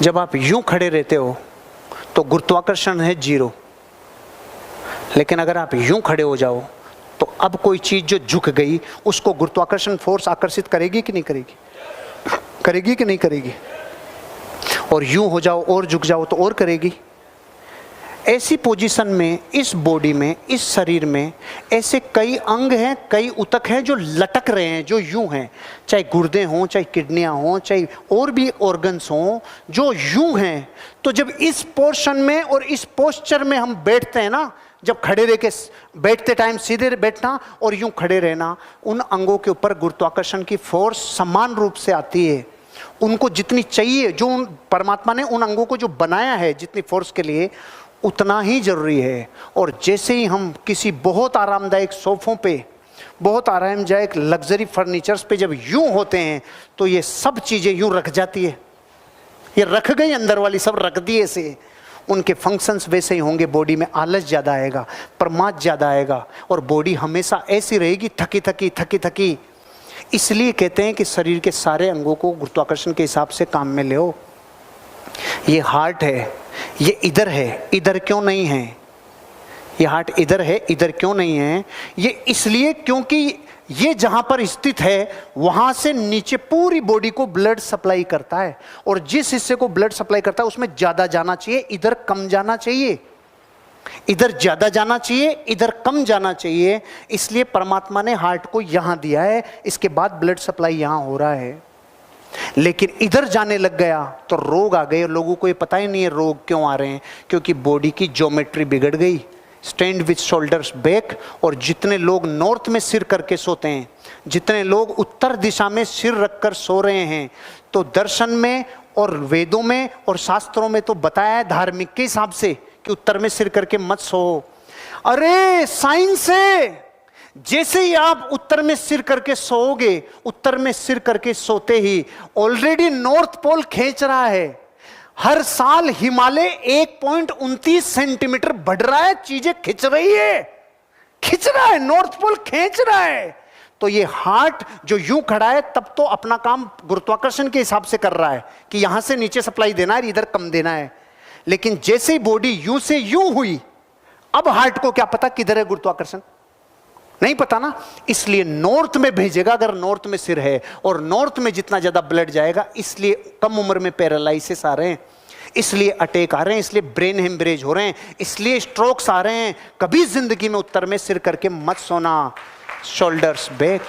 जब आप यूं खड़े रहते हो तो गुरुत्वाकर्षण है 0, लेकिन अगर आप यूं खड़े हो जाओ तो अब कोई चीज जो झुक गई उसको गुरुत्वाकर्षण फोर्स आकर्षित करेगी कि नहीं करेगी? करेगी कि नहीं करेगी? और यूं हो जाओ और झुक जाओ तो और करेगी। ऐसी पोजीशन में, इस बॉडी में, इस शरीर में ऐसे कई अंग हैं, कई ऊतक हैं जो लटक रहे हैं, जो यूं हैं, चाहे गुर्दे हों, चाहे किडनियां हों, चाहे और भी ऑर्गन्स हों, जो यूं हैं। तो जब इस पोर्शन में और इस पोस्चर में हम बैठते हैं ना, जब खड़े रह के बैठते टाइम सीधे बैठना और यूं खड़े रहना, उन अंगों के ऊपर गुरुत्वाकर्षण की फोर्स समान रूप से आती है। उनको जितनी चाहिए, जो परमात्मा ने उन अंगों को जो बनाया है जितनी फोर्स के लिए, उतना ही जरूरी है। और जैसे ही हम किसी बहुत आरामदायक सोफों पे, बहुत आरामदायक लग्जरी फर्नीचर्स पे जब यूं होते हैं तो ये सब चीजें यूं रख जाती है। ये रख गई, अंदर वाली सब रख दिए से। उनके फंक्शंस वैसे ही होंगे। बॉडी में आलस ज़्यादा आएगा, प्रमाद ज़्यादा आएगा और बॉडी हमेशा ऐसी रहेगी, थकी थकी थकी थकी। इसलिए कहते हैं कि शरीर के सारे अंगों को गुरुत्वाकर्षण के हिसाब से काम में ले। ये हार्ट है, ये इधर है, इधर क्यों नहीं है? ये हार्ट इधर है, इधर क्यों नहीं है? ये इसलिए क्योंकि ये जहां पर स्थित है वहां से नीचे पूरी बॉडी को ब्लड सप्लाई करता है, और जिस हिस्से को ब्लड सप्लाई करता है उसमें ज्यादा जाना चाहिए, इधर कम जाना चाहिए। इधर ज्यादा जाना चाहिए, इधर कम जाना चाहिए। इसलिए परमात्मा ने हार्ट को यहां दिया है, इसके बाद ब्लड सप्लाई यहां हो रहा है। लेकिन इधर जाने लग गया तो रोग आ गए। लोगों को ये पता ही नहीं है रोग क्यों आ रहे हैं, क्योंकि बॉडी की ज्योमेट्री बिगड़ गई। Stand with shoulders back. और जितने लोग नॉर्थ में सिर करके सोते हैं, जितने लोग उत्तर दिशा में सिर रखकर सो रहे हैं, तो दर्शन में और वेदों में और शास्त्रों में तो बताया है धार्मिक के हिसाब से कि उत्तर में सिर करके मत सो। अरे साइंस है, जैसे ही आप उत्तर में सिर करके सोओगे, उत्तर में सिर करके सोते ही ऑलरेडी नॉर्थ पोल खींच रहा है। हर साल हिमालय 1.29 सेंटीमीटर बढ़ रहा है, चीजें खिंच रही है, खिंच रहा है, नॉर्थ पोल खींच रहा है। तो ये हार्ट जो यूं खड़ा है तब तो अपना काम गुरुत्वाकर्षण के हिसाब से कर रहा है कि यहां से नीचे सप्लाई देना है, इधर कम देना है। लेकिन जैसे ही बॉडी यूं से यूं हुई, अब हार्ट को क्या पता किधर है गुरुत्वाकर्षण? नहीं पता ना। इसलिए नॉर्थ में भेजेगा, अगर नॉर्थ में सिर है, और नॉर्थ में जितना ज्यादा ब्लड जाएगा, इसलिए कम उम्र में पैरालाइसिस आ रहे हैं, इसलिए अटैक आ रहे हैं, इसलिए ब्रेन हेमरेज हो रहे हैं, इसलिए स्ट्रोक्स आ रहे हैं। कभी जिंदगी में उत्तर में सिर करके मत सोना। Shoulders back.